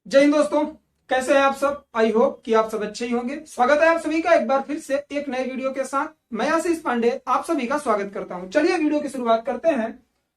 जय हिंद दोस्तों, कैसे हैं आप सब। आई होप कि आप सब अच्छे ही होंगे। स्वागत है आप सभी का एक बार फिर से एक नए वीडियो के साथ। मैं आशीष पांडे आप सभी का स्वागत करता हूं। चलिए वीडियो की शुरुआत करते हैं।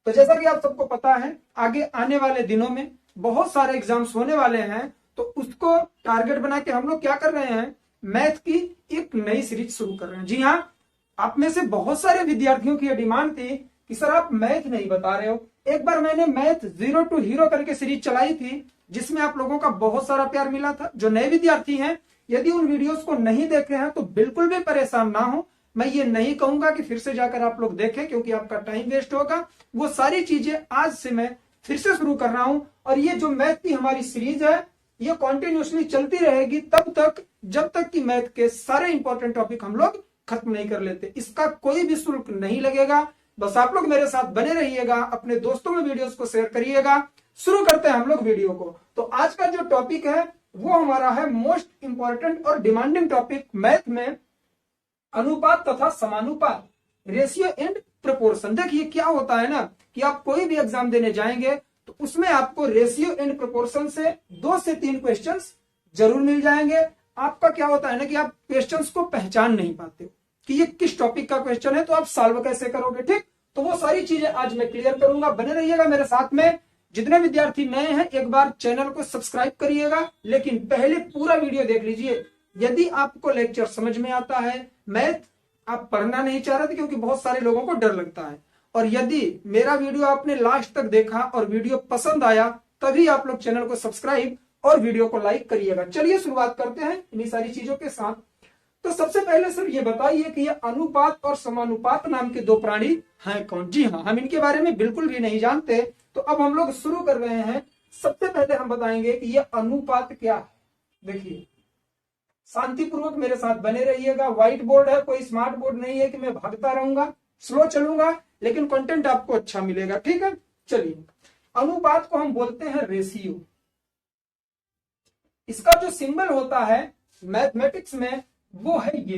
तो जैसा कि आप सबको पता है, आगे आने वाले दिनों में बहुत सारे एग्जाम्स होने वाले हैं, तो उसको टारगेट बना के हम लोग क्या कर रहे हैं, मैथ की एक नई सीरीज शुरू कर रहे हैं। जी हाँ, आप में से बहुत सारे विद्यार्थियों की डिमांड थी कि सर आप मैथ नहीं बता रहे हो। एक बार मैंने मैथ जीरो टू हीरो करके सीरीज चलाई थी, जिसमें आप लोगों का बहुत सारा प्यार मिला था। जो नए विद्यार्थी हैं, यदि उन वीडियोस को नहीं देखे हैं तो बिल्कुल भी परेशान ना हो। मैं ये नहीं कहूंगा कि फिर से जाकर आप लोग देखें, क्योंकि आपका टाइम वेस्ट होगा। वो सारी चीजें आज से मैं फिर से शुरू कर रहा हूं, और ये जो मैथ की हमारी सीरीज है, ये कॉन्टिन्यूसली चलती रहेगी तब तक जब तक कि मैथ के सारे इंपॉर्टेंट टॉपिक हम लोग खत्म नहीं कर लेते। इसका कोई भी शुल्क नहीं लगेगा। बस आप लोग मेरे साथ बने रहिएगा, अपने दोस्तों में वीडियोस को शेयर करिएगा। शुरू करते हैं हम लोग वीडियो को। तो आज का जो टॉपिक है वो हमारा है मोस्ट इंपॉर्टेंट और डिमांडिंग टॉपिक मैथ में, अनुपात तथा समानुपात, रेशियो एंड प्रोपोर्शन। देखिए क्या होता है ना कि आप कोई भी एग्जाम देने जाएंगे तो उसमें आपको रेशियो एंड प्रोपोर्शन से 2 से 3 क्वेश्चंस जरूर मिल जाएंगे। आपका क्या होता है ना कि आप क्वेश्चंस को पहचान नहीं पाते कि ये किस टॉपिक का क्वेश्चन है, तो आप सॉल्व कैसे करोगे। ठीक, तो वो सारी चीजें आज मैं क्लियर करूंगा। बने रहिएगा मेरे साथ में। जितने विद्यार्थी नए हैं, एक बार चैनल को सब्सक्राइब करिएगा, लेकिन पहले पूरा वीडियो देख लीजिए। यदि आपको लेक्चर समझ में आता है, मैथ आप पढ़ना नहीं चाह रहे थे क्योंकि बहुत सारे लोगों को डर लगता है, और यदि मेरा वीडियो आपने लास्ट तक देखा और वीडियो पसंद आया, तभी आप लोग चैनल को सब्सक्राइब और वीडियो को लाइक करिएगा। चलिए शुरुआत करते हैं इन्हीं सारी चीजों के साथ। तो सबसे पहले सर ये बताइए कि ये अनुपात और समानुपात नाम के 2 प्राणी हैं कौन। जी हाँ, हम इनके बारे में बिल्कुल भी नहीं जानते। तो अब हम लोग शुरू कर रहे हैं। सबसे पहले हम बताएंगे कि ये अनुपात क्या है। देखिए, शांतिपूर्वक मेरे साथ बने रहिएगा। व्हाइट बोर्ड है, कोई स्मार्ट बोर्ड नहीं है कि मैं भागता रहूंगा, स्लो चलूंगा, लेकिन कंटेंट आपको अच्छा मिलेगा। ठीक है, चलिए। अनुपात को हम बोलते हैं रेशियो। इसका जो सिंबल होता है मैथमेटिक्स में वो है ये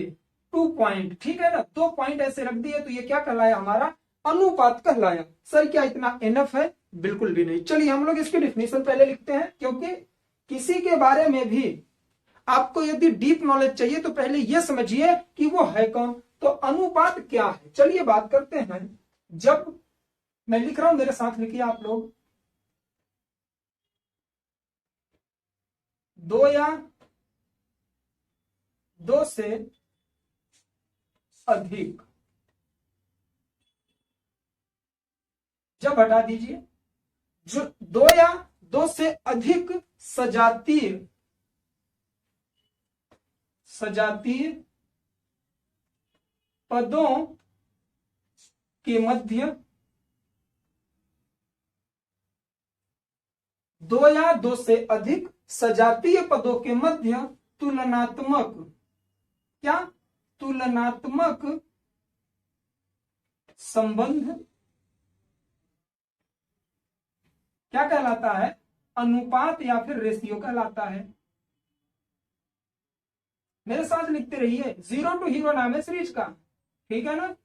2 पॉइंट। ठीक है ना, 2 पॉइंट ऐसे रख दिए तो ये क्या कहलाया, हमारा अनुपात कहलाया। सर क्या इतना एनफ है? बिल्कुल भी नहीं। चलिए हम लोग इसकी डिफिनेशन पहले लिखते हैं, क्योंकि किसी के बारे में भी आपको यदि डीप नॉलेज चाहिए तो पहले यह समझिए कि वो है कौन। तो अनुपात क्या है, चलिए बात करते हैं। जब मैं लिख रहा हूं, मेरे साथ लिखिए आप लोग। 2 या 2 से अधिक, जब हटा दीजिए, जो 2 या 2 से अधिक सजातीय पदों के मध्य, 2 या 2 से अधिक सजातीय पदों के मध्य तुलनात्मक, क्या, तुलनात्मक संबंध क्या कहलाता है, अनुपात या फिर रेशियो कहलाता है। मेरे साथ लिखते रहिए, जीरो टू हीरो नाम है सीरीज का। ठीक है ना,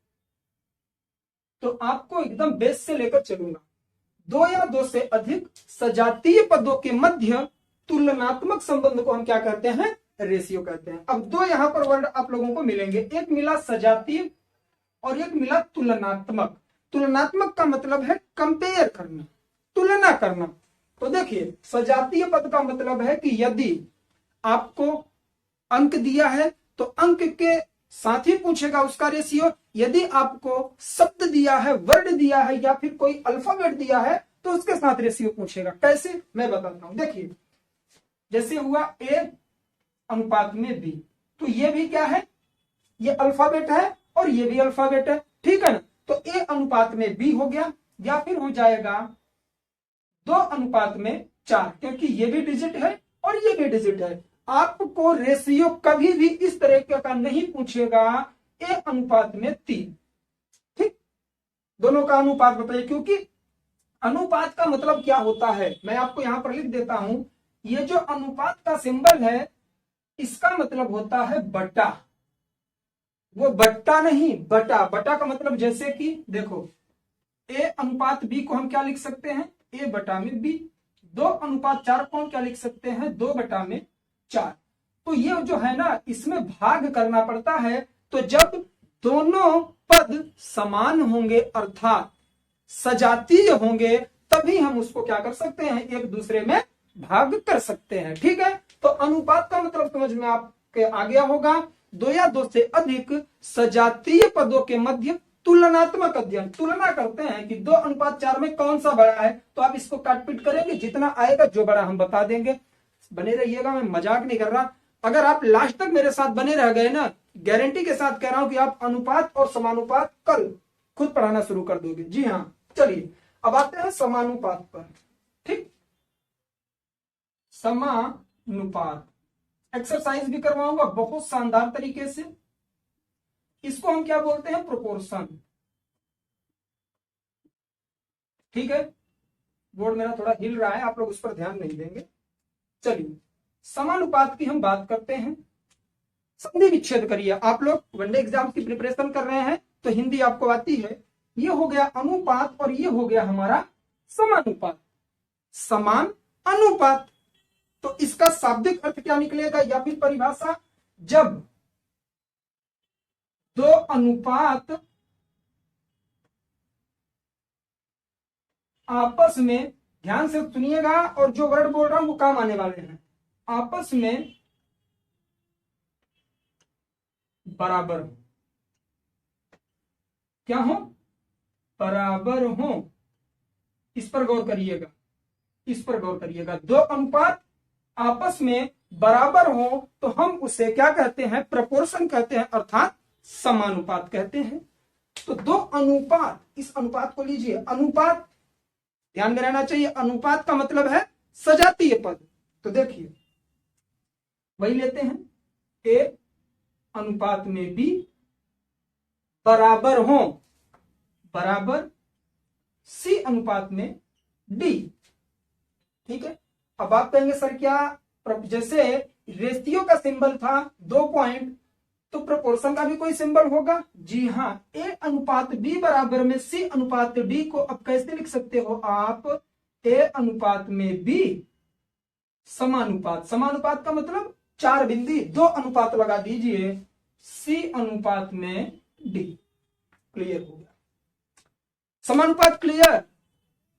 तो आपको एकदम बेस से लेकर चलूंगा। 2 या 2 से अधिक सजातीय पदों के मध्य तुलनात्मक संबंध को हम क्या कहते हैं, रेशियो कहते हैं। अब 2 यहां पर वर्ड आप लोगों को मिलेंगे, एक मिला सजातीय और एक मिला तुलनात्मक। तुलनात्मक का मतलब है कंपेयर करना, तुलना करना। तो देखिए, सजातीय पद का मतलब है कि यदि आपको अंक दिया है तो अंक के साथ ही पूछेगा उसका रेशियो। यदि आपको शब्द दिया है, वर्ड दिया है, या फिर कोई अल्फाबेट दिया है तो उसके साथ रेशियो पूछेगा। कैसे, मैं बताता हूं। देखिए, जैसे हुआ A अनुपात में B, तो ये भी क्या है, ये अल्फाबेट है और ये भी अल्फाबेट है। ठीक है ना, तो A अनुपात में B हो गया, या फिर हो जाएगा 2 अनुपात में 4, क्योंकि ये भी डिजिट है और ये भी डिजिट है। आपको रेशियो कभी भी इस तरह का नहीं पूछेगा, A अनुपात में 3। ठीक, दोनों का अनुपात बताइए, क्योंकि अनुपात का मतलब क्या होता है मैं आपको यहां पर लिख देता हूं। ये जो अनुपात का सिंबल है, इसका मतलब होता है बटा। वो बट्टा नहीं, बटा। बटा का मतलब जैसे कि देखो, A अनुपात B को हम क्या लिख सकते हैं, A बटा में B। 2:4 को हम क्या लिख सकते हैं, 2/4। तो ये जो है ना, इसमें भाग करना पड़ता है। तो जब दोनों पद समान होंगे अर्थात सजातीय होंगे, तभी हम उसको क्या कर सकते हैं, एक दूसरे में भाग कर सकते हैं। ठीक है, तो अनुपात का मतलब समझ में आपके आ गया होगा। 2 या 2 से अधिक सजातीय पदों के मध्य तुलनात्मक अध्ययन, तुलना करते हैं कि 2:4 में कौन सा बड़ा है। तो आप इसको काट पीट करेंगे, जितना आएगा जो बड़ा हम बता देंगे। बने रहिएगा, मैं मजाक नहीं कर रहा। अगर आप लास्ट तक मेरे साथ बने रह गए ना, गारंटी के साथ कह रहा हूं कि आप अनुपात और समानुपात कल खुद पढ़ाना शुरू कर दोगे। जी हाँ, चलिए अब आते हैं समानुपात पर। ठीक, समानुपात एक्सरसाइज भी करवाऊंगा बहुत शानदार तरीके से। इसको हम क्या बोलते हैं, प्रोपोर्शन। ठीक है, बोर्ड मेरा थोड़ा हिल रहा है, आप लोग उस पर ध्यान नहीं देंगे। चलिए समानुपात की हम बात करते हैं। संधि विच्छेद करिए। आप लोग वनडे एग्जाम की प्रिपरेशन कर रहे हैं तो हिंदी आपको आती है। ये हो गया अनुपात और ये हो गया हमारा समानुपात। समान अनुपात, तो इसका शाब्दिक अर्थ क्या निकलेगा या फिर परिभाषा, जब दो अनुपात आपस में, ध्यान से सुनिएगा और जो वर्ड बोल रहा हूं वो काम आने वाले हैं, आपस में बराबर हो। क्या हो, बराबर हो। इस पर गौर करिएगा, इस पर गौर करिएगा। दो अनुपात आपस में बराबर हो तो हम उसे क्या कहते हैं, प्रपोर्शन कहते हैं, अर्थात समानुपात कहते हैं। तो दो अनुपात, इस अनुपात को लीजिए, अनुपात ध्यान में रहना चाहिए, अनुपात का मतलब है सजातीय पद। तो देखिए वही लेते हैं, ए अनुपात में बी बराबर हो, बराबर सी अनुपात में डी। ठीक है, अब आप कहेंगे सर क्या, जैसे रेशियो का सिंबल था 2 पॉइंट, तो प्रोपोर्शन का भी कोई सिंबल होगा। जी हाँ, ए अनुपात बी बराबर में सी अनुपात डी को अब कैसे लिख सकते हो आप, ए अनुपात में बी समानुपात। समानुपात का मतलब 4 बिंदी, 2 अनुपात लगा दीजिए, सी अनुपात में डी। क्लियर हो गया समानुपात, क्लियर।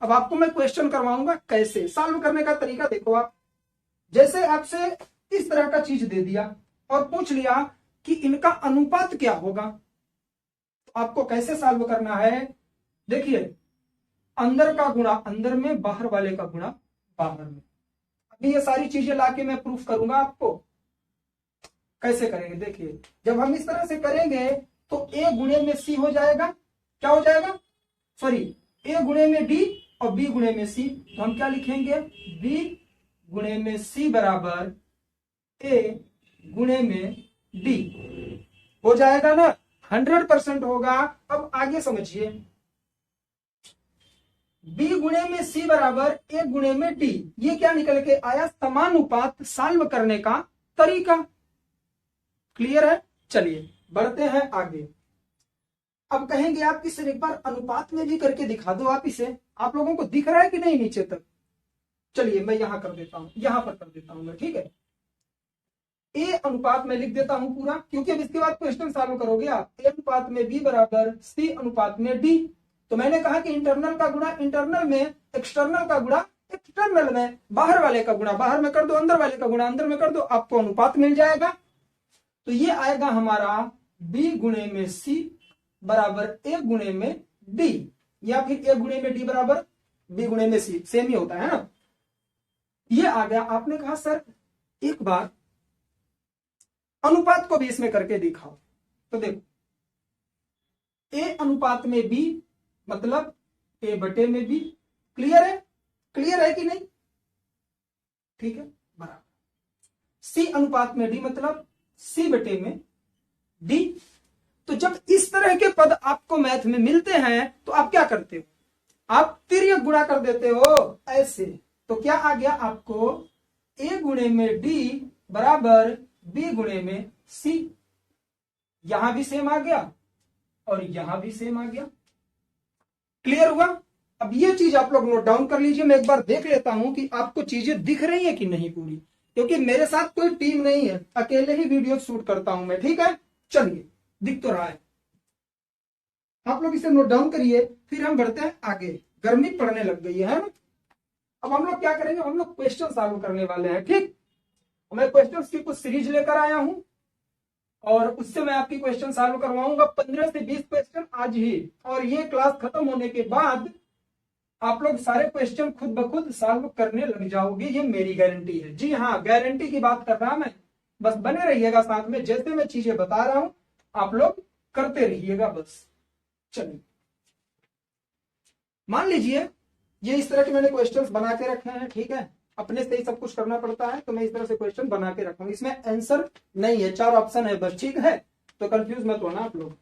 अब आपको मैं क्वेश्चन करवाऊंगा कैसे सॉल्व करने का तरीका। देखो आप, जैसे आपसे इस तरह का चीज दे दिया और पूछ लिया कि इनका अनुपात क्या होगा, तो आपको कैसे सॉल्व करना है। देखिए, अंदर का गुणा अंदर में, बाहर वाले का गुणा बाहर में। अभी ये सारी चीजें लाके मैं प्रूफ करूंगा आपको कैसे करेंगे। देखिए, जब हम इस तरह से करेंगे तो ए गुणे में सी हो जाएगा, क्या हो जाएगा, सॉरी, ए गुणे में डी और बी गुणे में सी। तो हम क्या लिखेंगे, बी गुणे में सी बराबर ए गुणे में डी हो जाएगा ना, 100% होगा। अब आगे समझिए, बी गुणे में सी बराबर ए गुणे में डी, ये क्या निकल के आया, समानुपात सॉल्व करने का तरीका। क्लियर है, चलिए बढ़ते हैं आगे। अब कहेंगे आप कि सर एक बार अनुपात में भी करके दिखा दो आप इसे, आप लोगों को दिख रहा है कि नहीं नीचे तक। चलिए मैं यहां कर देता हूं, यहां पर कर देता हूं मैं, ठीक है। ए अनुपात में लिख देता हूं पूरा, क्योंकि अब इसके बाद क्वेश्चन सॉल्व करोगे आप। ए अनुपात में बी बराबर सी अनुपात में डी। तो मैंने कहा कि इंटरनल का गुणा इंटरनल में, एक्सटर्नल का गुणा एक्सटर्नल में, बाहर वाले का गुणा बाहर में कर दो, अंदर वाले का गुणा अंदर में कर दो, आपको अनुपात मिल जाएगा। तो ये आएगा हमारा बी गुणे में सी बराबर ए गुणे में डी, या फिर ए गुणे में डी बराबर बी गुणे में सी, सेम ही होता है ना। ये आ गया। आपने कहा सर एक बार अनुपात को भी इसमें करके दिखाओ। तो देखो, ए अनुपात में बी मतलब ए बटे में बी। क्लियर है, क्लियर है कि नहीं, ठीक है, बराबर। सी अनुपात में डी मतलब सी बटे में डी। तो जब इस तरह के पद आपको मैथ में मिलते हैं तो आप क्या करते हो, आप तिर्यक गुणा कर देते हो ऐसे। तो क्या आ गया आपको, ए गुणे में डी बराबर बी गुणे में सी। यहां भी सेम आ गया और यहां भी सेम आ गया। क्लियर हुआ। अब ये चीज आप लोग नोट डाउन कर लीजिए। मैं एक बार देख लेता हूं कि आपको चीजें दिख रही है कि नहीं पूरी, क्योंकि मेरे साथ कोई टीम नहीं है, अकेले ही वीडियो शूट करता हूं मैं। ठीक है, चलिए, दिख तो रहा है, आप लोग इसे नोट डाउन करिए, फिर हम बढ़ते हैं आगे। गर्मी पड़ने लग गई है ना। अब हम लोग क्या करेंगे, हम लोग क्वेश्चन सॉल्व करने वाले हैं। ठीक, मैं क्वेश्चंस की कुछ सीरीज लेकर आया हूं और उससे मैं आपकी क्वेश्चन सॉल्व करवाऊंगा 15 से 20 क्वेश्चन आज ही। और ये क्लास खत्म होने के बाद आप लोग सारे क्वेश्चन खुद ब खुद सॉल्व करने लग जाओगे, ये मेरी गारंटी है। जी हाँ, गारंटी की बात कर रहा मैं। बस बने रहिएगा साथ में, जैसे मैं चीजें बता रहा हूं आप लोग करते रहिएगा बस। चलिए, मान लीजिए ये इस तरह के मैंने क्वेश्चंस बना के रखे हैं। ठीक है, अपने से ही सब कुछ करना पड़ता है, तो मैं इस तरह से क्वेश्चन बना के रखा हूं। इसमें आंसर नहीं है, 4 ऑप्शन है बस। ठीक है, तो कंफ्यूज मत होना आप लोग।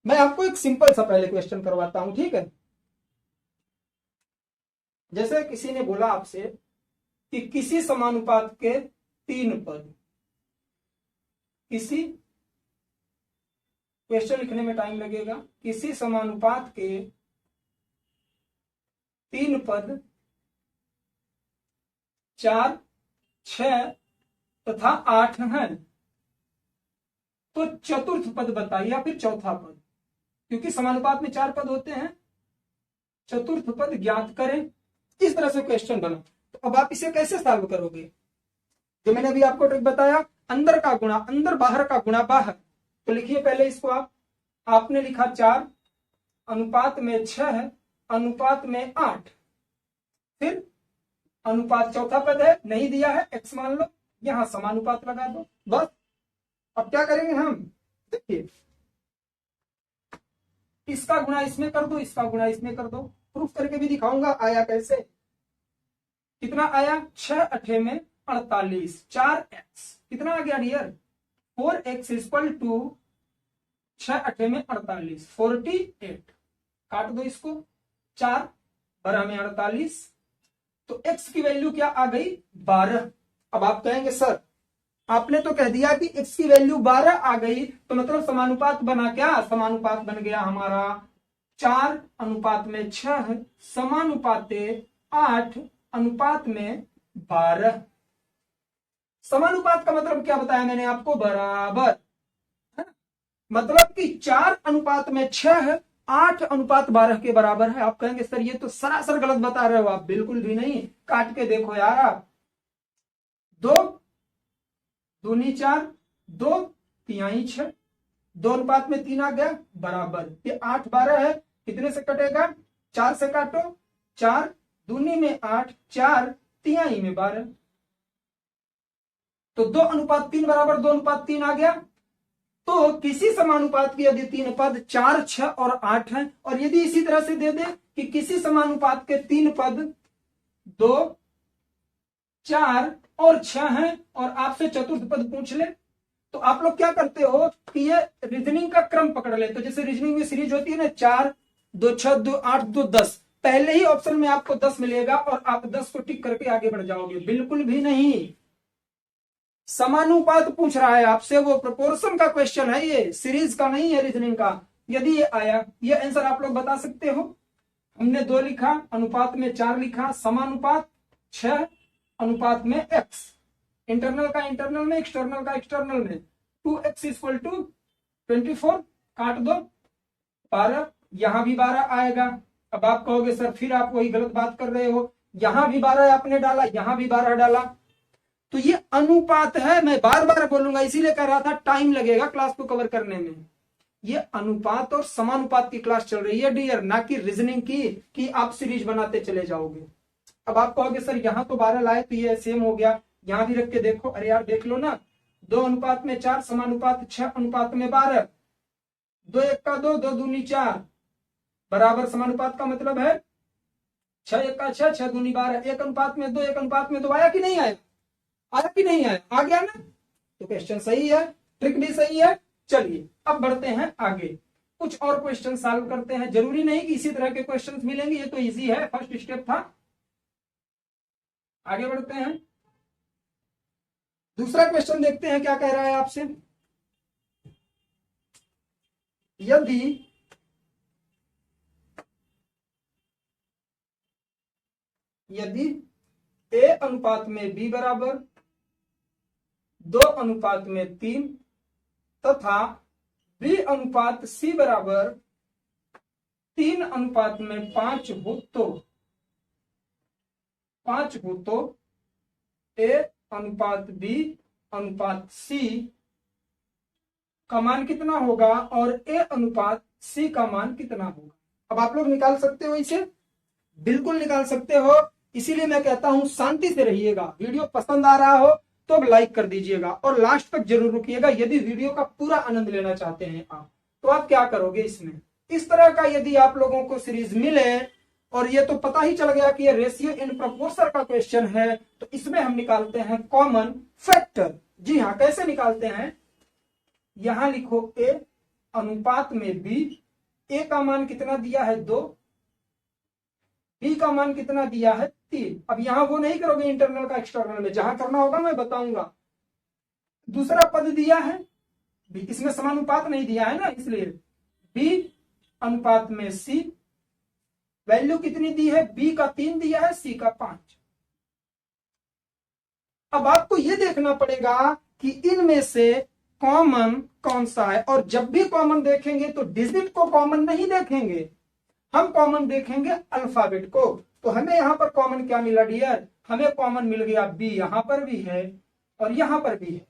मैं आपको एक सिंपल सा पहले क्वेश्चन करवाता हूं। ठीक है, जैसे किसी ने बोला आपसे कि किसी समानुपात के 3 पद, किसी, क्वेश्चन लिखने में टाइम लगेगा, किसी समानुपात के 3 पद 4, 6 तथा 8 हैं, तो चतुर्थ पद बताइए या फिर चौथा पद। क्योंकि समानुपात में 4 पद होते हैं, चतुर्थ पद ज्ञात करें। इस तरह से क्वेश्चन बना। तो अब आप इसे कैसे सॉल्व करोगे, जो मैंने अभी आपको ट्रिक बताया, अंदर का गुणा अंदर, बाहर का गुणा बाहर। तो लिखिए पहले इसको आप। आपने लिखा 4 अनुपात में 6 अनुपात में 8, फिर अनुपात चौथा पद है, नहीं दिया है, x मान लो, यहां समानुपात लगा दो बस। अब क्या करेंगे हम, देखिए, इसका गुणा इसमें कर दो, इसका गुणा इसमें कर दो। प्रूफ करके भी दिखाऊंगा आया कैसे। कितना आया, 6 अठे में 48, 4x कितना आ गया डियर, 4x इक्वल टू 6 अठे में 48, 48। काट दो इसको, 4 12 में 48, तो x की वैल्यू क्या आ गई, 12। अब आप कहेंगे सर आपने तो कह दिया कि x की वैल्यू 12 आ गई, तो मतलब समानुपात बना क्या, समानुपात बन गया हमारा 4 अनुपात में 6 समानुपाते 8 अनुपात में 12। समानुपात का मतलब क्या बताया मैंने आपको, बराबर। मतलब कि 4 अनुपात में 6 8 अनुपात 12 के बराबर है। आप कहेंगे सर ये तो सरासर गलत बता रहे हो आप। बिल्कुल भी नहीं, काट के देखो यार आप। 2 दूनी 4, 2 तिहाई 6, 2 अनुपात में 3 आ गया, बराबर। ये 8 12 है, कितने से कटेगा, 4 से काटो, 4 दूनी में 8, 4 तिहाई में 12, तो 2 अनुपात 3 बराबर 2 अनुपात 3 आ गया। तो किसी समानुपात की यदि 3 पद 4 6 और 8 हैं, और यदि इसी तरह से दे दे कि किसी समानुपात के 3 पद 2 4 और 6 हैं, और आपसे चतुर्थ पद पूछ ले, तो आप लोग क्या करते हो कि ये रीजनिंग का क्रम पकड़ ले। तो जैसे रीजनिंग में सीरीज होती है ना, 4 2 6 2 8 2 10, पहले ही ऑप्शन में आपको 10 मिलेगा और आप 10 को टिक करके आगे बढ़ जाओगे। बिल्कुल भी नहीं, समानुपात पूछ रहा है आपसे, वो प्रोपोर्शन का क्वेश्चन है, ये सीरीज का नहीं है, रीजनिंग का। यदि ये आया, ये आंसर आप लोग बता सकते हो। हमने 2 लिखा, अनुपात में 4 लिखा, समानुपात 6 अनुपात में x, इंटरनल का इंटरनल में, एक्सटर्नल का एक्सटर्नल में, 2x इक्वल टू 24, काट दो, 12, यहां भी 12 आएगा। अब आप कहोगे सर फिर आप वही गलत बात कर रहे हो, यहां भी 12 आपने डाला, यहां भी 12 डाला, तो ये अनुपात है। मैं बार बार बोलूंगा, इसीलिए कह रहा था टाइम लगेगा क्लास को कवर करने में। ये अनुपात और समानुपात की क्लास चल रही है डियर, ना कि रीजनिंग की कि आप सीरीज बनाते चले जाओगे। अब आप कहोगे सर यहां तो 12 लाए तो ये सेम हो गया, यहां भी रख के देखो। अरे यार देख लो ना, 2 अनुपात में 4 समानुपात 6 अनुपात में 12, 2 1 का 2, 2 दूनी 4 बराबर। समानुपात का मतलब है 6 1 का 6, 6 दूनी 12, 1 अनुपात में 2, 1 अनुपात में 2 आया कि नहीं आया, आया कि नहीं आया, आ गया ना। तो क्वेश्चन सही है, ट्रिक भी सही है। चलिए अब बढ़ते हैं आगे, कुछ और क्वेश्चन सॉल्व करते हैं। जरूरी नहीं कि इसी तरह के क्वेश्चंस मिलेंगे, ये तो इजी है, फर्स्ट स्टेप था। आगे बढ़ते हैं, दूसरा क्वेश्चन देखते हैं क्या कह रहा है आपसे। यदि यदि A अनुपात में B बराबर 2 अनुपात में 3 तथा B अनुपात C बराबर 3 अनुपात में 5 हो तो A अनुपात B अनुपात C का मान कितना होगा और A अनुपात C का मान कितना होगा। अब आप लोग निकाल सकते हो, इसे बिल्कुल निकाल सकते हो। इसीलिए मैं कहता हूं शांति से रहिएगा। वीडियो पसंद आ रहा हो तो अब लाइक कर दीजिएगा और लास्ट तक जरूर रुकिएगा। यदि वीडियो का पूरा आनंद लेना चाहते हैं आप, तो आप क्या करोगे, इसमें इस तरह का यदि आप लोगों को सीरीज मिले और ये तो पता ही चल गया कि ये रेशियो इन प्रोपोर्शन का क्वेश्चन है, तो इसमें हम निकालते हैं कॉमन फैक्टर। जी हाँ, कैसे निकालते हैं, यहां लिखो A अनुपात में B। A का मान कितना दिया है 2, B का मान कितना दिया है 3। अब यहां वो नहीं करोगे इंटरनल का एक्सटर्नल में, जहां करना होगा मैं बताऊंगा। दूसरा पद दिया है B, इसमें समानुपात नहीं दिया है ना, इसलिए B अनुपात में C। वैल्यू कितनी दी है, B का 3 दिया है, C का 5। अब आपको यह देखना पड़ेगा कि इनमें से कॉमन कौन सा है, और जब भी कॉमन देखेंगे तो डिजिट को कॉमन नहीं देखेंगे, हम कॉमन देखेंगे अल्फाबेट को। तो हमें यहां पर कॉमन क्या मिला डियर, हमें कॉमन मिल गया B, यहां पर भी है और यहां पर भी है।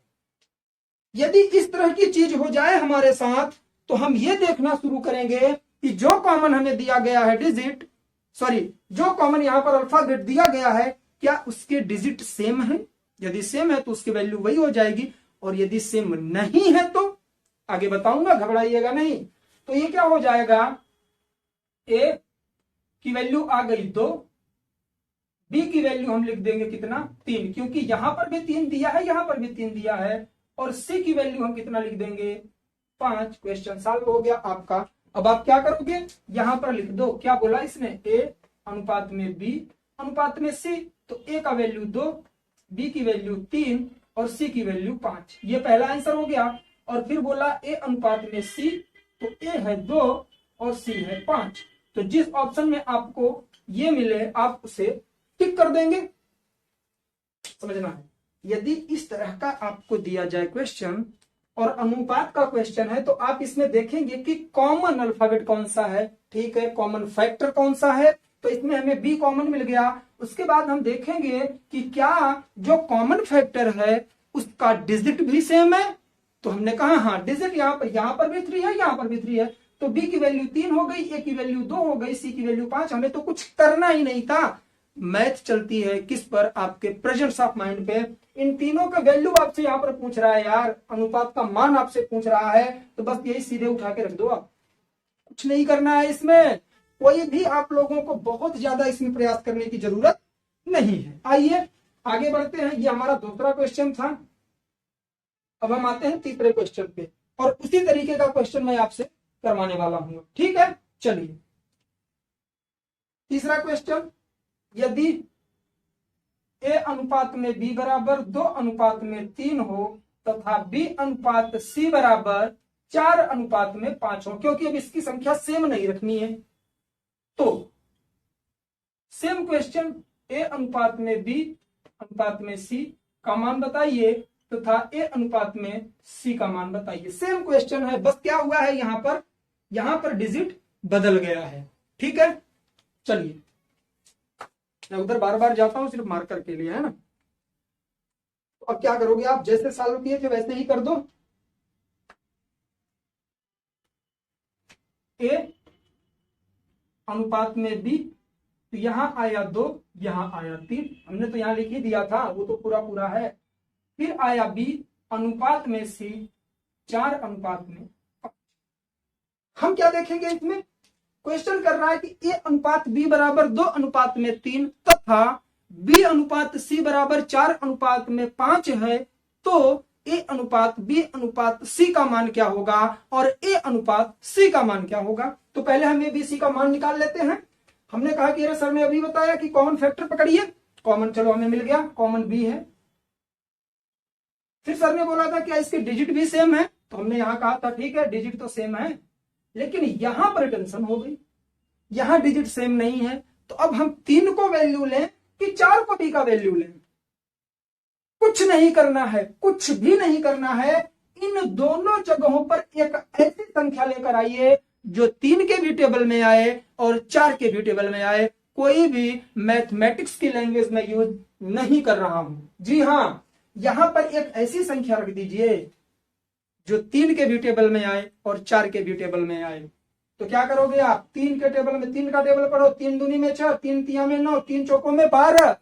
यदि इस तरह की चीज हो जाए हमारे साथ, तो हम ये देखना शुरू करेंगे कि जो कॉमन हमें दिया गया है डिजिट, जो कॉमन यहां पर अल्फाबेट दिया गया है, क्या उसके डिजिट सेम है। यदि सेम है तो उसकी वैल्यू वही हो जाएगी, और यदि सेम नहीं है तो आगे बताऊंगा, घबराइएगा नहीं। तो ये क्या हो जाएगा, A की वैल्यू आ गई 2, B की वैल्यू हम लिख देंगे कितना 3, क्योंकि यहां पर भी 3 दिया है, यहां पर भी 3 दिया है, और C की वैल्यू हम कितना लिख देंगे 5। क्वेश्चन सॉल्व हो गया आपका। अब आप क्या करोगे, यहां पर लिख दो, क्या बोला इसने, A अनुपात में B अनुपात में C। तो A का वैल्यू 2, B की वैल्यू 3 और C की वैल्यू 5। ये पहला आंसर हो गया। और फिर बोला A अनुपात में C, तो A है 2 और C है 5। तो जिस ऑप्शन में आपको ये मिले आप उसे टिक कर देंगे। समझना है, यदि इस तरह का आपको दिया जाए क्वेश्चन और अनुपात का क्वेश्चन है, तो आप इसमें देखेंगे कि कॉमन अल्फाबेट कौन सा है, ठीक है, कॉमन फैक्टर कौन सा है। तो इसमें हमें B कॉमन मिल गया। उसके बाद हम देखेंगे कि क्या जो कॉमन फैक्टर है उसका डिजिट भी सेम है। तो हमने कहा हाँ, डिजिट यहां पर भी 3 है, यहां पर भी 3 है। तो B की वैल्यू 3 हो गई, A की वैल्यू 2 हो गई, C की वैल्यू 5। हमें तो कुछ करना ही नहीं था। मैथ चलती है किस पर, आपके प्रेजेंस ऑफ माइंड पे। इन तीनों का वैल्यू आपसे यहाँ पर पूछ रहा है यार, अनुपात का मान आपसे पूछ रहा है, तो बस यही सीधे उठा के रख दो, आप कुछ नहीं करना है इसमें। कोई भी आप लोगों को बहुत ज्यादा इसमें प्रयास करने की जरूरत नहीं है। आइए आगे बढ़ते हैं। ये हमारा दूसरा क्वेश्चन था। अब हम आते हैं तीसरे क्वेश्चन पे, और उसी तरीके का क्वेश्चन मैं आपसे करवाने वाला हूं, ठीक है। चलिए तीसरा क्वेश्चन, यदि A अनुपात में B बराबर 2 अनुपात में 3 हो तथा B अनुपात C बराबर 4 अनुपात में 5 हो, क्योंकि अब इसकी संख्या सेम नहीं रखनी है, तो सेम क्वेश्चन, A अनुपात में B अनुपात में C का मान बताइए तथा A अनुपात में C का मान बताइए। सेम क्वेश्चन है, बस क्या हुआ है, यहां पर डिजिट बदल गया है, ठीक है। चलिए मैं उधर बार बार जाता हूं सिर्फ मार्कर के लिए, है ना। तो अब क्या करोगे आप, जैसे सॉल्व किए थे वैसे ही कर दो। A अनुपात में B, तो यहां आया 2, यहां आया 3, हमने तो यहां लिख ही दिया था, वो तो पूरा पूरा है। फिर आया B अनुपात में C 4 अनुपात में 5। हम क्या देखेंगे इसमें, क्वेश्चन कर रहा है कि A अनुपात B बराबर 2 अनुपात में 3 तथा B अनुपात C बराबर 4 अनुपात में 5 है, तो A अनुपात B अनुपात C का मान क्या होगा और A अनुपात C का मान क्या होगा। तो पहले हम A B C का मान निकाल लेते हैं। हमने कहा कि सर ने अभी बताया कि कॉमन फैक्टर पकड़िए, कॉमन चलो हमें मिल गया, कॉमन B है। फिर सर ने बोला था क्या इसके डिजिट भी सेम है, तो हमने यहां कहा था ठीक है डिजिट तो सेम है, लेकिन यहां पर टेंशन हो गई, यहां डिजिट सेम नहीं है। तो अब हम 3 को वैल्यू लें कि 4 को b का वैल्यू लें। कुछ नहीं करना है, कुछ भी नहीं करना है। इन दोनों जगहों पर एक ऐसी संख्या लेकर आइए जो 3 के भी टेबल में आए और 4 के भी टेबल में आए। कोई भी मैथमेटिक्स की लैंग्वेज में यूज नहीं कर रहा हूं। जी हां, यहां पर एक ऐसी संख्या रख दीजिए जो 3 के भी टेबल में आए और 4 के भी टेबल में आए। तो क्या करोगे आप? 3 के टेबल में 3 का टेबल पढ़ो, 3 दूनी में 6, 3 तिया में 9, 3 चौकों में 12,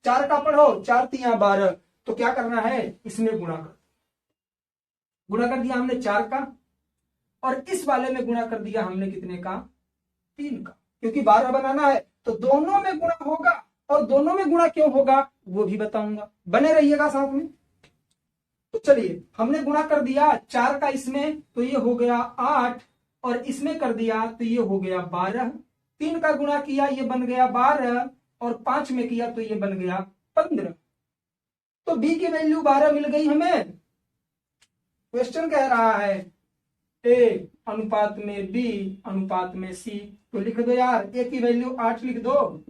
4 का पढ़ो, 4 तिया 12। तो क्या करना है? इसमें गुणा कर दिया हमने 4 का, और इस वाले में गुणा कर दिया हमने कितने का? 3 का, क्योंकि 12 बनाना है तो दोनों में गुणा होगा। और दोनों में गुणा क्यों होगा वो भी बताऊंगा, बने रहिएगा साथ में। तो चलिए, हमने गुणा कर दिया 4 का इसमें, तो ये हो गया 8, और इसमें कर दिया तो ये हो गया 12। 3 का गुणा किया, ये बन गया 12, और 5 में किया तो ये बन गया 15। तो b की वैल्यू 12 मिल गई हमें। क्वेश्चन कह रहा है a अनुपात में b अनुपात में c, तो लिख दो यार। a की वैल्यू 8 लिख दो,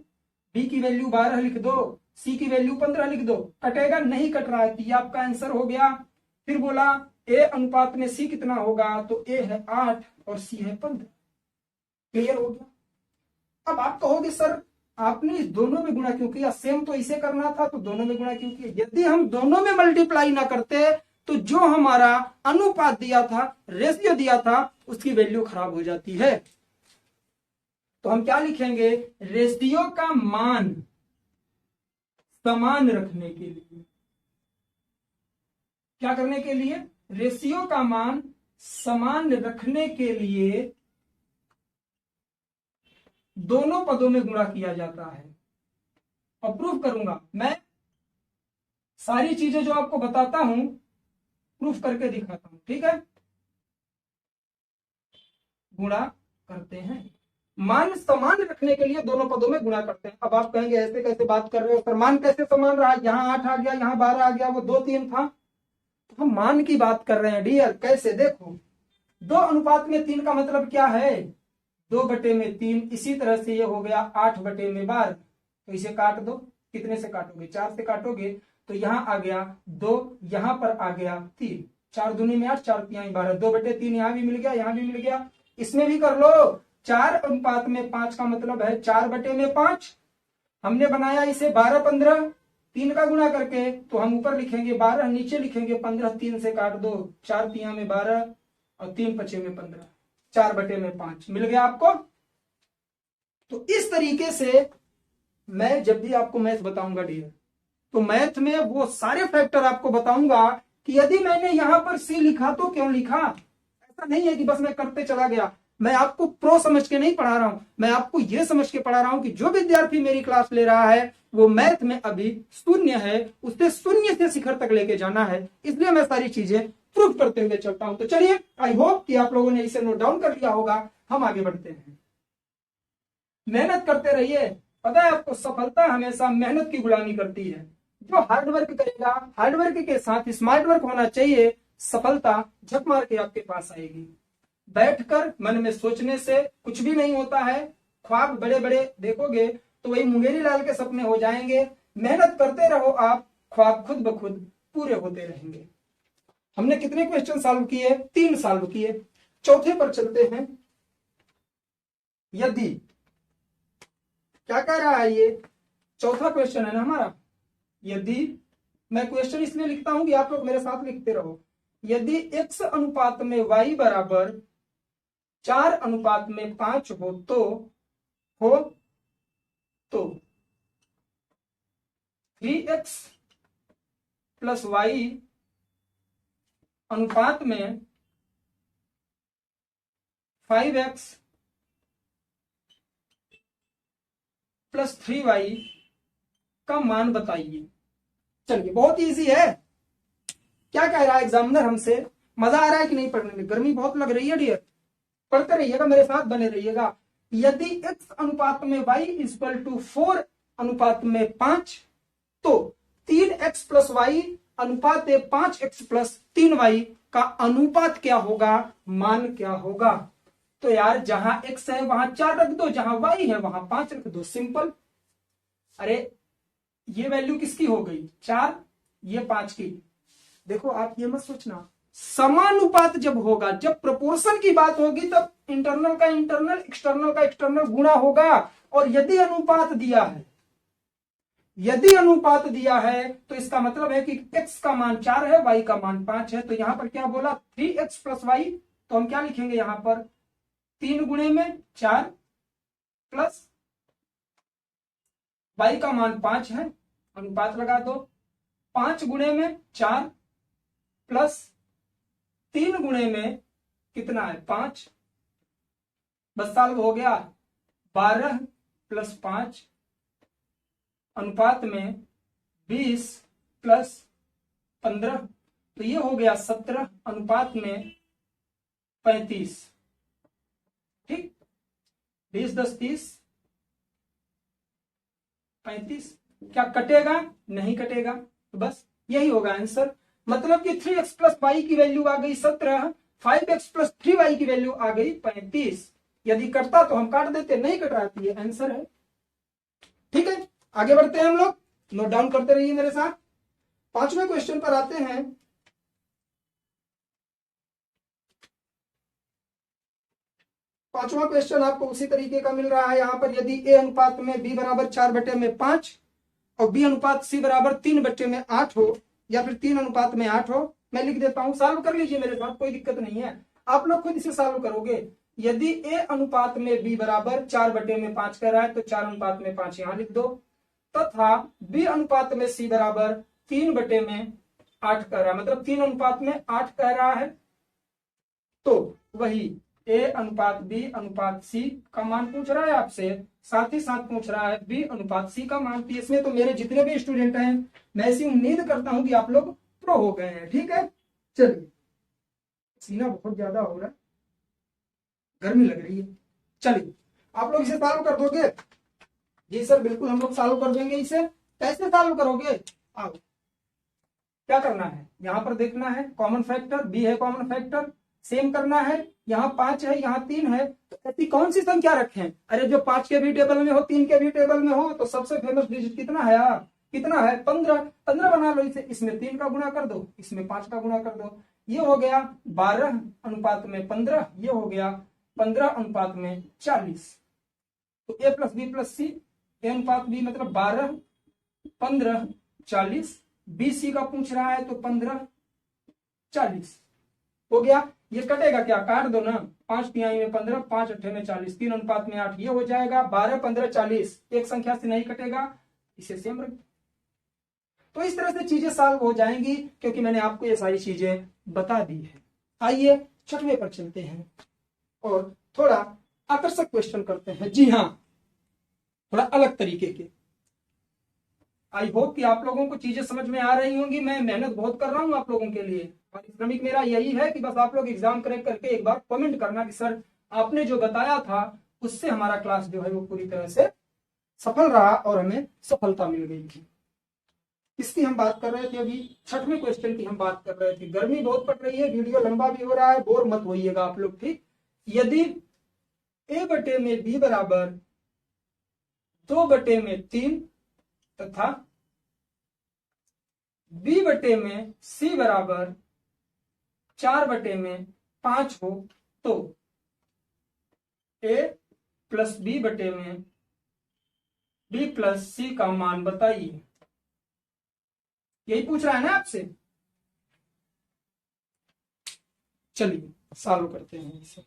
b की वैल्यू 12 लिख दो, c की वैल्यू 15 लिख दो। कटेगा? नहीं कट रहा है, तो ये आपका आंसर हो गया। फिर बोला a अनुपात में c कितना होगा, तो a है 8 और c है 15। क्लियर हो गया। अब आप कहोगे सर आपने इस दोनों में गुणा क्यों किया? सेम तो इसे करना था, तो दोनों में गुणा क्यों किया? यदि हम दोनों में मल्टीप्लाई ना करते तो जो हमारा अनुपात दिया था, रेशियो दिया था, उसकी वैल्यू खराब हो जाती है। तो हम क्या लिखेंगे? रेशियो का मान समान रखने के लिए, क्या करने के लिए? रेशियो का मान समान रखने के लिए दोनों पदों में गुणा किया जाता है। और प्रूफ करूंगा मैं, सारी चीजें जो आपको बताता हूं प्रूफ करके दिखाता हूं, ठीक है? गुणा करते हैं, मान समान रखने के लिए दोनों पदों में गुणा करते हैं। अब आप कहेंगे ऐसे कैसे बात कर रहे हो सर, मान कैसे समान रहा? यहाँ 8 आ गया, यहाँ 12 आ गया, वो 2 3 था। तो हम मान की बात कर रहे हैं डियर। कैसे? देखो, 2 अनुपात में 3 का मतलब क्या है? 2/3। इसी तरह से ये हो गया 8/12। तो इसे काट दो। कितने से काटोगे? 4 से काटोगे, तो यहाँ आ गया 2, यहाँ पर आ गया 3। 4 दूनी में 8, 4 तिहाई 12, 2/3 यहाँ भी मिल गया, यहाँ भी मिल गया। इसमें भी कर लो। 4 अनुपात में 5 का मतलब है 4/5। हमने बनाया इसे 12-15, 3 का गुणा करके, तो हम ऊपर लिखेंगे 12, नीचे लिखेंगे 15। 3 से काट दो, 4 तिया में 12 और 3 पचे में 15, 4/5 मिल गया आपको। तो इस तरीके से मैं जब भी आपको मैथ बताऊंगा डियर, तो मैथ में वो सारे फैक्टर आपको बताऊंगा कि यदि मैंने यहां पर सी लिखा तो क्यों लिखा। ऐसा नहीं है कि बस मैं करते चला गया। मैं आपको प्रो समझ के नहीं पढ़ा रहा हूं, मैं आपको यह समझ के पढ़ा रहा हूं कि जो विद्यार्थी मेरी क्लास ले रहा है वो मैथ में अभी शून्य है, उसे शून्य से शिखर तक लेके जाना है। इसलिए मैं सारी चीजें प्रूफ करते हुए चलता हूं। तो चलिए, आई होप कि आप लोगों ने इसे नोट डाउन कर लिया होगा। हम आगे बढ़ते हैं। मेहनत करते रहिए। पता है आपको, सफलता हमेशा मेहनत की गुलामी करती है। जो हार्डवर्क करेगा, हार्डवर्क के साथ स्मार्ट वर्क होना चाहिए, सफलता झक मार के आपके पास आएगी। बैठकर मन में सोचने से कुछ भी नहीं होता है। ख्वाब बड़े बड़े देखोगे तो वही मुंगेरी लाल के सपने हो जाएंगे। मेहनत करते रहो आप, ख्वाब खुद ब खुद पूरे होते रहेंगे। हमने कितने क्वेश्चन सॉल्व किए? 3 सॉल्व किए। चौथे पर चलते हैं। यदि, क्या कह रहा है ये? चौथा क्वेश्चन है ना हमारा। यदि, मैं क्वेश्चन इसलिए लिखता हूं कि आप लोग मेरे साथ लिखते रहो। यदि x अनुपात में y बराबर 4:5 हो तो 3x प्लस y अनुपात में 5x प्लस 3y का मान बताइए। चलिए, बहुत इजी है। क्या कह रहा है एग्जामिनर हमसे? मजा आ रहा है कि नहीं पढ़ने में? गर्मी बहुत लग रही है डियर। पढ़ते रहिएगा, मेरे साथ बने रहिएगा। यदि x अनुपात में y इक्वल टू 4:5 तो 3x प्लस y अनुपात 5x प्लस 3y का अनुपात क्या होगा, मान क्या होगा? तो यार, जहां x है वहां 4 रख दो, जहां y है वहां 5 रख दो। सिंपल। अरे ये वैल्यू किसकी हो गई 4, ये 5 की। देखो आप ये मत सोचना, समानुपात जब होगा, जब प्रोपोर्शन की बात होगी तब इंटरनल का इंटरनल, एक्सटर्नल का एक्सटर्नल गुणा होगा। और यदि अनुपात दिया है, यदि अनुपात दिया है तो इसका मतलब है कि x का मान 4 है, y का मान 5 है। तो यहां पर क्या बोला 3x प्लस वाई, तो हम क्या लिखेंगे यहां पर 3 गुणे में 4 प्लस y का मान 5 है, अनुपात लगा दो, 5 गुणे में 4 प्लस 3 गुणे में कितना है 5, बस सॉल्व हो गया, 12 प्लस 5 अनुपात में 20 प्लस 15, तो ये हो गया 17 अनुपात में 35। ठीक, 20 10 30 35। क्या कटेगा? नहीं कटेगा, तो बस यही होगा आंसर। मतलब कि 3x प्लस वाई की वैल्यू आ गई 17, 5x प्लस 3y की वैल्यू आ गई 35। यदि कटता तो हम काट देते, नहीं कट रहा तो ये आंसर है। ठीक है, आगे बढ़ते हैं हम लोग, नोट डाउन करते रहिए मेरे साथ। 5वें क्वेश्चन पर आते हैं। 5वां क्वेश्चन आपको उसी तरीके का मिल रहा है। यहां पर यदि a अनुपात में b बराबर 4/5 और b अनुपात c बराबर 3/8 हो, या फिर 3 अनुपात में 8 हो, मैं लिख देता हूं, सॉल्व कर लीजिए मेरे साथ, कोई दिक्कत नहीं है, आप लोग खुद इसे सॉल्व करोगे। यदि a अनुपात में b बराबर 4/5 कह रहा है तो 4 अनुपात में 5 यहां लिख दो, तथा b अनुपात में c बराबर 3/8 कह रहा है, मतलब 3 अनुपात में 8 कह रहा है। तो वही a अनुपात b अनुपात c का मान पूछ रहा है आपसे, साथ ही साथ पूछ रहा है b अनुपात c का मान। इसमें तो मेरे जितने भी स्टूडेंट हैं, मैं ऐसी उम्मीद करता हूं कि आप लोग प्रो हो गए हैं। ठीक है, चलिए, सीना बहुत ज्यादा हो रहा है, गर्मी लग रही है। चलिए, आप लोग इसे सॉल्व कर दोगे? जी सर बिल्कुल, हम लोग सॉल्व कर देंगे इसे। कैसे सॉल्व करोगे? आओ, क्या करना है, यहां पर देखना है कॉमन फैक्टर, b है कॉमन फैक्टर, सेम करना है, यहाँ 5 है यहाँ 3 है, तो ऐसी कौन सी संख्या रखें? अरे जो 5 के भी टेबल में हो, 3 के भी टेबल में हो, तो सबसे फेमस डिजिट कितना है आप? कितना है? 15। 15 बना लो इसे, इसमें 3 का गुणा कर दो, इसमें 5 का गुणा कर दो, ये हो गया 12 अनुपात में 15, ये हो गया 15 अनुपात में 40। तो a plus B plus C, a अनुपात b मतलब 12 15 40, बी सी का पूछ रहा है तो 15 40 हो गया। ये कटेगा क्या? काट दो ना, 5 तिहाई में 15, 5 अट्ठे में 40, 3 अनुपात में 8, ये हो जाएगा 12 15 40। एक संख्या से नहीं कटेगा, इसे सेम रख। तो इस तरह से चीजें सॉल्व हो जाएंगी, क्योंकि मैंने आपको ये सारी चीजें बता दी है। आइए 6वें पर चलते हैं और थोड़ा आकर्षक क्वेश्चन करते हैं। जी हाँ, थोड़ा अलग तरीके के। आई होप कि आप लोगों को चीजें समझ में आ रही होंगी। मैं मेहनत बहुत कर रहा हूं आप लोगों के लिए, परिश्रमिक मेरा यही है कि बस आप लोग एग्जाम क्रैक करके एक बार कमेंट करना कि सर आपने जो बताया था उससे हमारा क्लास जो है वो पूरी तरह से सफल रहा और हमें सफलता मिल गई थी। इसकी हम बात कर रहे थे, अभी 6वें क्वेश्चन की हम बात कर रहे थे। गर्मी बहुत पड़ रही है, वीडियो लंबा भी हो रहा है, बोर मत होइएगा आप लोग। ठीक, यदि a/b बराबर 2/3 तथा b/c बराबर 4/5 हो, तो a plus b plus c का मान बताइए। यही पूछ रहा है ना आपसे। चलिए सॉल्व करते हैं इसे।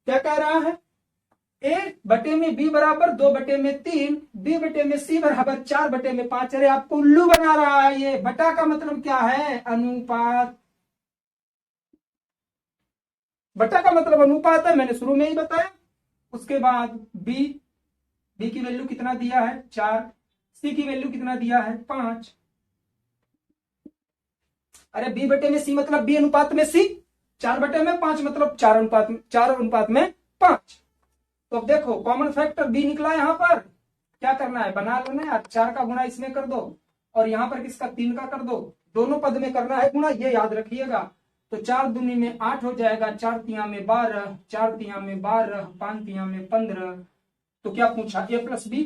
क्या कह रहा है? a/b बराबर 2/3, b/c बराबर 4/5। अरे आपको उल्लू बना रहा है ये। बटा का मतलब क्या है? अनुपात। बटा का मतलब अनुपात है, मैंने शुरू में ही बताया। उसके बाद b की वैल्यू कितना दिया है? 4। c की वैल्यू कितना दिया है? 5। अरे b/c मतलब b अनुपात में c, 4/5 मतलब 4 अनुपात में 5। तो अब देखो कॉमन फैक्टर b निकला। यहां पर क्या करना है? बना लो ना यार, 4 का गुणा इसमें कर दो और यहां पर किसका? 3 का कर दो। दोनों पद में करना है गुणा, ये याद रखिएगा। तो 4 दूनी में 8 हो जाएगा, 4 तिया में 12, 4 तिया में 12, 5 तिया में 15। तो क्या पूछा? a प्लस बी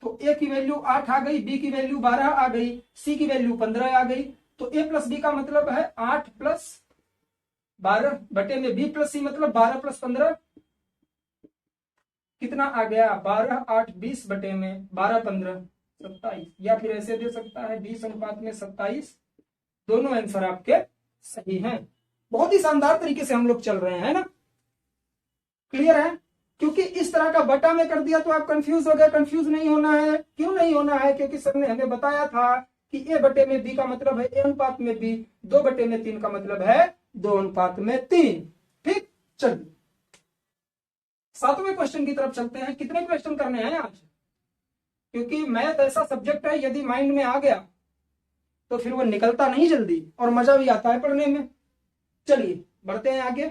तो ए की वैल्यू 8 आ गई, बी की वैल्यू 12 आ गई, सी की वैल्यू 15 आ गई। तो ए प्लस बी का मतलब है 8 प्लस 12 बटे में बी प्लस सी मतलब 12 प्लस 15 कितना आ गया 12, 8, 20 बटे में 12, 15, 27। या फिर ऐसे दे सकता है 20 अनुपात में 27। दोनों आंसर आपके सही हैं। बहुत ही शानदार तरीके से हम लोग चल रहे हैं ना, क्लियर है। क्योंकि इस तरह का बटा में कर दिया तो आप कंफ्यूज हो गए। कंफ्यूज नहीं होना है। क्यों नहीं होना है? क्योंकि सर ने हमें बताया था कि ए बटे में बी का मतलब है ए अनुपात में बी, 2 बटे में 3 का मतलब है 2 अनुपात में 3। ठीक, चलिए 7वें क्वेश्चन की तरफ चलते हैं। कितने क्वेश्चन करने हैं आज? क्योंकि मैथ ऐसा सब्जेक्ट है यदि माइंड में आ गया तो फिर वो निकलता नहीं जल्दी और मजा भी आता है पढ़ने में। चलिए बढ़ते हैं आगे।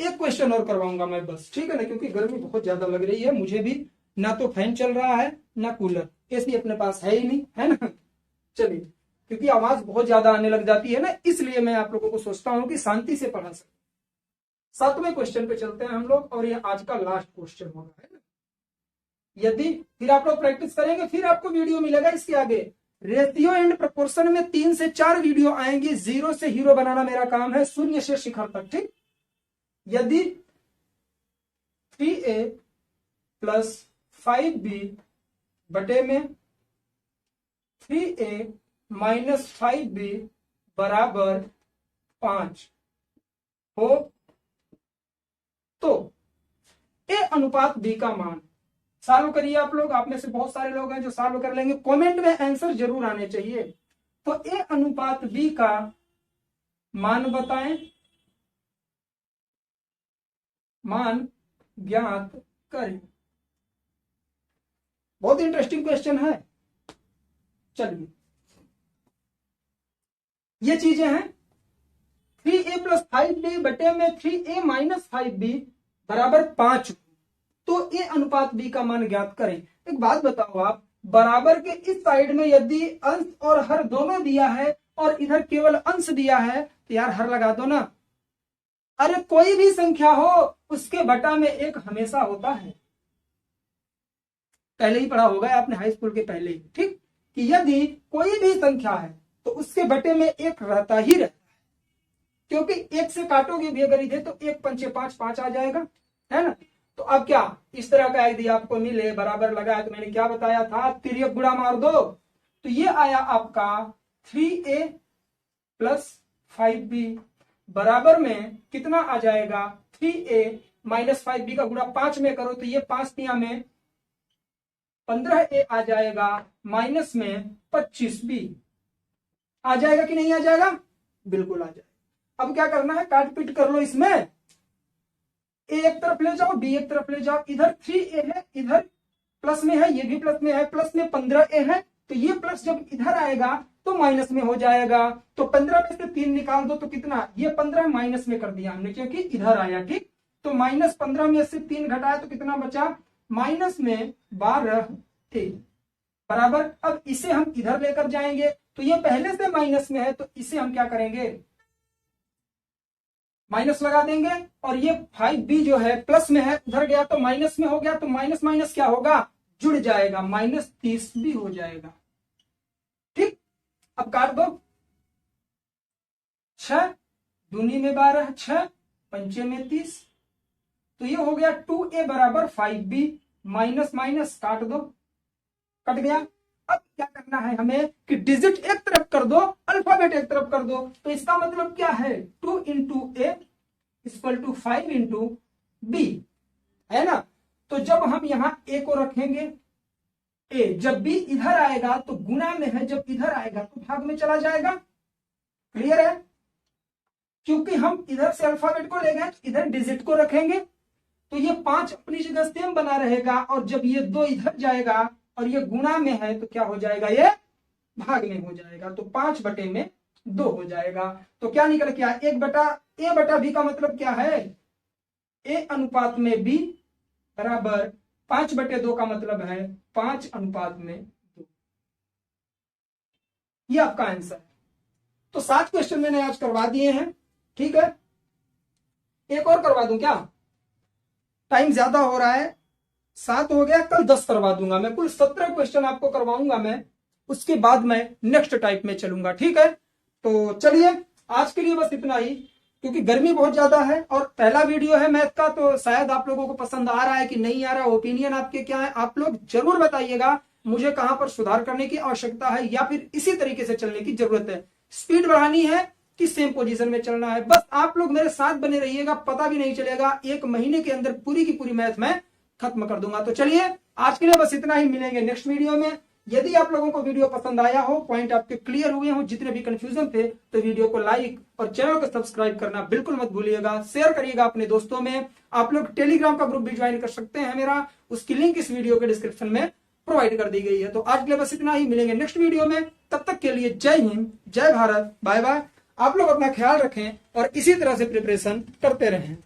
एक क्वेश्चन और करवाऊंगा मैं बस, ठीक है ना, क्योंकि गर्मी बहुत ज्यादा लग रही है मुझे भी। ना तो फैन चल रहा है ना कूलर, एसी अपने पास है ही नहीं, है ना। चलिए, क्योंकि आवाज बहुत ज्यादा आने लग जाती है ना, इसलिए मैं आप लोगों को सोचता हूं कि शांति से पढ़ा सकूं। 7वें क्वेश्चन पे चलते हैं हम लोग, और ये आज का लास्ट क्वेश्चन होगा, है ना। यदि फिर आप लोग प्रैक्टिस करेंगे फिर आपको वीडियो मिलेगा इसके आगे। रेशियो एंड प्रोपोर्शन में 3 से 4 वीडियो आएंगी। 0 से हीरो बनाना मेरा काम है, 0 से शिखर तक। ठीक, यदि 3a प्लस 5b बटे में 3a माइनस 5b बराबर 5 हो तो a अनुपात b का मान सॉल्व करिए। आप लोग, आप में से बहुत सारे लोग हैं जो सॉल्व कर लेंगे। कमेंट में आंसर जरूर आने चाहिए। तो a अनुपात b का मान बताएं, मान ज्ञात करें। बहुत इंटरेस्टिंग क्वेश्चन है। चलिए, ये चीजें हैं 3a प्लस 5b बटे में 3a माइनस 5b बराबर 5। तो a अनुपात b का मान ज्ञात करें। एक बात बताओ आप, बराबर के इस साइड में यदि अंश और हर दोनों दिया है और इधर केवल अंश दिया है तो यार हर लगा दो ना। अरे कोई भी संख्या हो उसके बटा में एक हमेशा होता है। पहले ही पढ़ा होगा आपने हाई स्कूल के पहले ही, ठीक, कि यदि कोई भी संख्या है तो उसके बटे में एक रहता ही रहता है। क्योंकि एक से काटोगे भी अगर इधर तो 1 पंचे 5, 5 आ जाएगा, है ना। तो अब क्या इस तरह का यदि आपको मिले बराबर लगाया तो मैंने क्या बताया था, तिर्यक गुणा मार दो। तो ये आया आपका 3a प्लस 5b बराबर में कितना आ जाएगा 3a माइनस 5b का गुणा 5 में करो तो ये 5 तिया में 15a आ जाएगा, माइनस में 25b आ जाएगा कि नहीं आ जाएगा? बिल्कुल आ जाएगा। अब क्या करना है, काट पीट कर लो इसमें। ए एक तरफ ले जाओ, बी एक तरफ ले जाओ। इधर 3a है, इधर प्लस में है, ये भी प्लस में है, प्लस में 15a है। तो ये प्लस जब इधर आएगा तो माइनस में हो जाएगा। तो 15 में से 3 निकाल दो तो कितना, ये 15 माइनस में कर दिया हमने क्योंकि इधर आया। ठीक, तो माइनस 15 में से 3 घटाया तो कितना बचा, माइनस में 12 थे बराबर। अब इसे हम इधर लेकर जाएंगे तो ये पहले से माइनस में है तो इसे हम क्या करेंगे, माइनस लगा देंगे। और ये 5b जो है प्लस में है, उधर गया तो माइनस में हो गया, तो माइनस माइनस क्या होगा, जुड़ जाएगा, माइनस 30 भी हो जाएगा। ठीक, अब काट दो। 6 दूनी में 12, 6 पंचे में 30, तो ये हो गया 2a बराबर 5b माइनस माइनस काट दो, कट गया। अब क्या करना है हमें कि डिजिट एक तरफ कर दो, अल्फाबेट एक तरफ कर दो। तो इसका मतलब क्या है, 2 into a equal to 5 into b, है ना। तो जब हम यहां ए को रखेंगे, ए जब बी इधर आएगा तो गुना में है, जब इधर आएगा तो भाग में चला जाएगा। क्लियर है? क्योंकि हम इधर से अल्फाबेट को ले गए तो इधर डिजिट को रखेंगे तो ये 5 अपनी जगह सेम बना रहेगा। और जब ये 2 इधर जाएगा और ये गुना में है तो क्या हो जाएगा, ये भाग में हो जाएगा। तो 5 बटे में 2 हो जाएगा। तो क्या निकल के आया, ए बटा बी का मतलब क्या है, ए अनुपात में बी बराबर 5 बटे 2 का मतलब है 5 अनुपात में 2। ये आपका आंसर है। तो 7 क्वेश्चन मैंने आज करवा दिए हैं। ठीक है, एक और करवा दूं क्या, टाइम ज्यादा हो रहा है। 7 हो गया, कल 10 करवा दूंगा मैं, कुल 17 क्वेश्चन आपको करवाऊंगा मैं, उसके बाद मैं नेक्स्ट टाइप में चलूंगा, ठीक है। तो चलिए आज के लिए बस इतना ही, क्योंकि गर्मी बहुत ज्यादा है और पहला वीडियो है मैथ का, तो शायद आप लोगों को पसंद आ रहा है कि नहीं आ रहा, ओपिनियन आपके क्या है, आप लोग जरूर बताइएगा मुझे कहां पर सुधार करने की आवश्यकता है या फिर इसी तरीके से चलने की जरूरत है, स्पीड बढ़ानी है कि सेम पोजीशन में चलना है। बस आप लोग मेरे साथ बने रहिएगा, पता भी नहीं चलेगा, 1 महीने के अंदर पूरी की पूरी मैथ में खत्म कर दूंगा। तो चलिए आज के लिए बस इतना ही, मिलेंगे नेक्स्ट वीडियो में। यदि आप लोगों को वीडियो पसंद आया हो, पॉइंट आपके क्लियर हुए हो, जितने भी कंफ्यूजन थे, तो वीडियो को लाइक और चैनल को सब्सक्राइब करना बिल्कुल मत भूलिएगा, शेयर करिएगा अपने दोस्तों में। आप लोग टेलीग्राम का ग्रुप भी ज्वाइन कर सकते हैं मेरा, उसकी लिंक इस वीडियो के डिस्क्रिप्शन में प्रोवाइड कर दी गई है। तो आज के लिए बस इतना ही, मिलेंगे नेक्स्ट वीडियो में, तब तक के लिए जय हिंद, जय भारत, बाय बाय। आप लोग अपना ख्याल रखें और इसी तरह से प्रिपरेशन करते रहें।